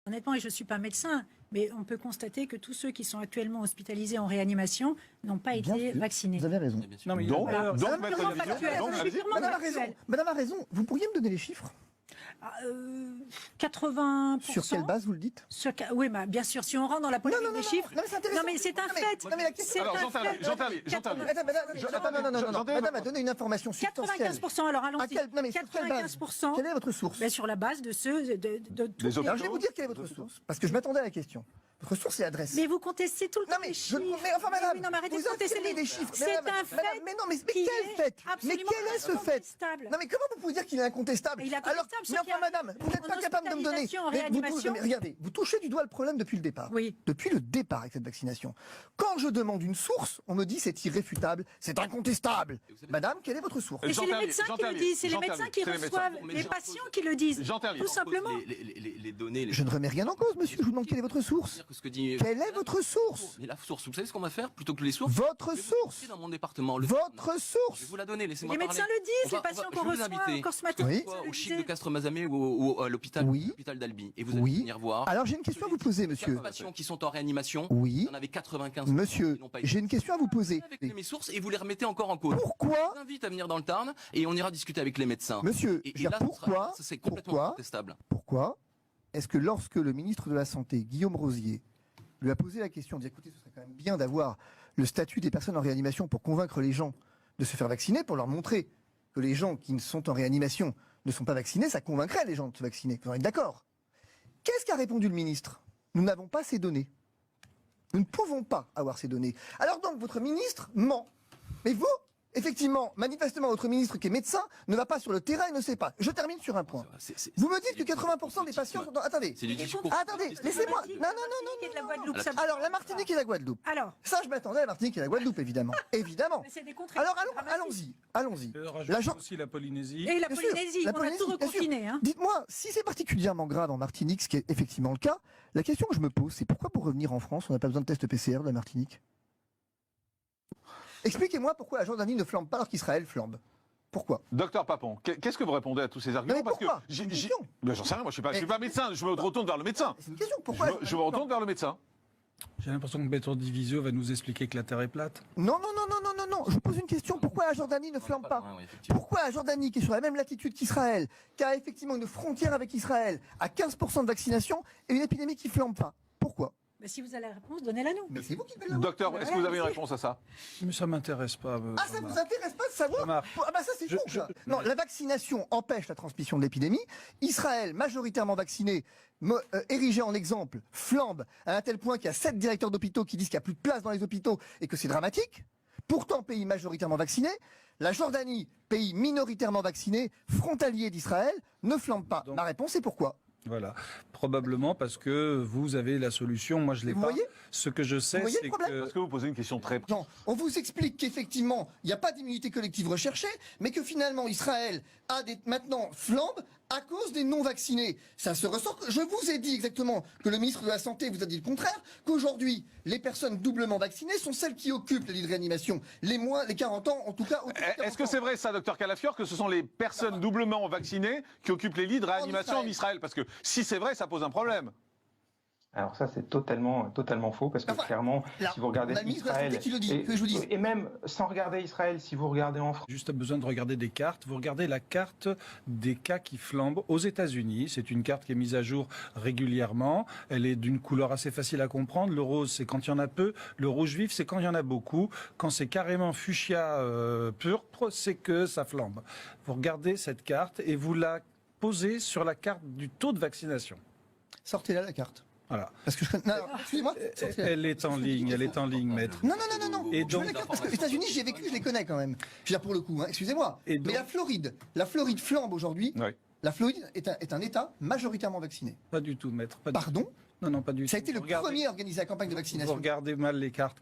Honnêtement, et je ne suis pas médecin, mais on peut constater que tous ceux qui sont actuellement hospitalisés en réanimation n'ont pas été vaccinés. Vous avez raison. Non, mais Donc, Voilà. donc, C'est maître purement Division, factuel. donc, C'est allez-y. purement Madame a raison. factuel. Madame a raison. Vous pourriez me donner les chiffres? 80%. Sur quelle base vous le dites? Oui, bah, bien sûr, si on rentre dans la polémique des chiffres. Non, mais c'est intéressant. Non, mais c'est un Non, mais- fait. non, mais la question- C'est Alors, un j'interviens, fait. j'interviens. Non. Madame a donné une information substantielle. 95%, alors À allons-y. quelle, non mais sur quelle base? 95%. Quelle est votre source? Ben, sur la base de ceux de toutes Des les- Alors je vais vous dire quelle est votre source, parce que je m'attendais à la question. Votre source et l'adresse. Mais vous contestez tout le temps Non mais, les chiffres. mais enfin madame, Oui, non, mais arrêtez vous de contester affirmez les chiffres. C'est Madame, un fait. madame, mais non, mais qui quel est fait? Mais absolument quel est ce fait? incontestable. Non mais comment vous pouvez dire qu'il est incontestable? Il est Alors, incontestable, mais sauf qu'il y enfin a madame, vous n'êtes en pas capable de me donner. hospitalisation, en Mais réanimation. mais regardez, vous touchez du doigt le problème depuis le départ. Oui. Depuis le départ avec cette vaccination. Quand je demande une source, on me dit c'est irréfutable, c'est incontestable. Madame, quelle est votre source? Et c'est les médecins qui le disent, c'est les médecins qui reçoivent, les patients qui le disent. J'interviens. Tout simplement. Les données. Je ne remets rien en cause, monsieur. Je vous demande quelle est votre source. Ce que dit... Quelle est votre source? Mais la source, vous savez ce qu'on va faire plutôt que les sources? Votre Je vais vous source. montrer dans mon département. Votre Je source. vais vous la donner, laissez-moi Les parler. médecins le disent, On va- les patients je qu'on vais vous reçoit inviter. encore ce matin. Oui. Au chic de Castres-Mazamet ou à l'hôpital Oui. d'Albi. Et vous allez Oui. venir voir. Alors j'ai une question à vous poser, monsieur. 4 patients qui sont en réanimation. Oui. Il y en avait 95. Monsieur, qui n'ont pas été j'ai une question à vous poser. avec mes sources et vous les remettez encore en cause. Je Pourquoi, vous invite à venir dans le Tarn et on ira discuter avec les médecins. monsieur, Et je veux dire, là, pourquoi, ça, c'est complètement pourquoi, contestable. pourquoi est-ce que lorsque le ministre de la Santé, Guillaume Rosier, lui a posé la question, dit écoutez, ce serait quand même bien d'avoir le statut des personnes en réanimation pour convaincre les gens de se faire vacciner, pour leur montrer que les gens qui sont en réanimation ne sont pas vaccinés, ça convaincrait les gens de se vacciner. Vous en êtes d'accord? Qu'est-ce qu'a répondu le ministre? Nous n'avons pas ces données. Nous ne pouvons pas avoir ces données. Alors donc, votre ministre ment. Mais vous, effectivement, manifestement, votre ministre qui est médecin ne va pas sur le terrain et ne sait pas. Je termine sur un point. Vous me dites que 80% des patients sont... Attendez. C'est du discours. Attendez, laissez-moi. Non. Et de la Guadeloupe, ça- Alors, la Martinique et la Guadeloupe. Alors, Ça, je m'attendais à la Martinique et la Guadeloupe, évidemment. Évidemment. mais c'est des contraintes Alors, dramatiques. allons-y. Rajoute L'agent- aussi la Polynésie. Et la Bien sûr, Polynésie, la on a Polynésie, tout bien sûr. reconfiné. Hein. Dites-moi, si c'est particulièrement grave en Martinique, ce qui est effectivement le cas, la question que je me pose, c'est pourquoi pour revenir en France, on n'a pas besoin de test PCR de la Martinique? Expliquez-moi pourquoi la Jordanie ne flambe pas alors qu'Israël flambe. Pourquoi? Docteur Papon, qu'est-ce que vous répondez à tous ces arguments? Mais pourquoi? C'est une question. Ben, j'en sais rien, moi je suis pas médecin, je me retourne vers le médecin. C'est une question. Pourquoi Je me retourne vers le médecin. J'ai l'impression que Maître Divisio va nous expliquer que la Terre est plate. Non. Je vous pose une question. Pourquoi la Jordanie ne flambe pas? Ouais, effectivement. Pourquoi la Jordanie, qui est sur la même latitude qu'Israël, qui a effectivement une frontière avec Israël, a 15% de vaccination et une épidémie qui flambe pas? Pourquoi? Mais si vous avez la réponse, donnez-la nous. Mais c'est vous qui devez l'avoir. Docteur, est-ce que vous avez une réponse à ça? Mais ça m'intéresse pas. Ah, ça vous intéresse pas de savoir? Jean-Marc. Ah bah ça c'est faux ça. Non, la vaccination empêche la transmission de l'épidémie. Israël, majoritairement vacciné, érigé en exemple, flambe à un tel point qu'il y a 7 directeurs d'hôpitaux qui disent qu'il n'y a plus de place dans les hôpitaux et que c'est dramatique. Pourtant, pays majoritairement vacciné, la Jordanie, pays minoritairement vacciné, frontalier d'Israël, ne flambe pas. Donc- Ma réponse est pourquoi? Voilà. Probablement parce que vous avez la solution, moi je l'ai Vous pas. voyez Ce que je sais, Vous voyez c'est le problème Parce que vous posez une question très... Non, on vous explique qu'effectivement, il n'y a pas d'immunité collective recherchée, mais que finalement Israël a maintenant flambe à cause des non-vaccinés. Ça se ressort. Je vous ai dit exactement que le ministre de la Santé vous a dit le contraire, qu'aujourd'hui, les personnes doublement vaccinées sont celles qui occupent les lits de réanimation. Les 40 ans, en tout cas. Est-ce que c'est vrai ça, docteur Calafior, que ce sont les personnes doublement vaccinées qui occupent les lits de réanimation en Israël? Parce que si c'est vrai, ça pose un problème. Alors ça, c'est totalement faux, parce que Enfin, clairement, là, si vous regardez on a le ministre de la Israël, Santé qui le dit, que je vous dise. et même sans regarder Israël, si vous regardez en France, juste besoin de regarder des cartes. Vous regardez la carte des cas qui flambent aux États-Unis. C'est une carte qui est mise à jour régulièrement. Elle est d'une couleur assez facile à comprendre. Le rose, c'est quand il y en a peu. Le rouge vif, c'est quand il y en a beaucoup. Quand c'est carrément fuchsia purpre, c'est que ça flambe. Vous regardez cette carte et vous la posez sur la carte du taux de vaccination. Sortez-là la carte. Voilà. Parce que je... Non, excusez-moi. sortez-la. Elle est en ligne, maître. Non. Et Je veux donc- la carte parce que les États-Unis, j'y ai vécu, je les connais quand même. Je veux dire, pour le coup, hein, excusez-moi. Et donc- Mais la Floride flambe aujourd'hui. Oui. La Floride est un État majoritairement vacciné. Pas du tout, maître. Pas du Pardon? tout. Non, pas du tout. Ça a été le Vous regardez- premier à organiser la campagne de Vous vaccination. regardez mal les cartes.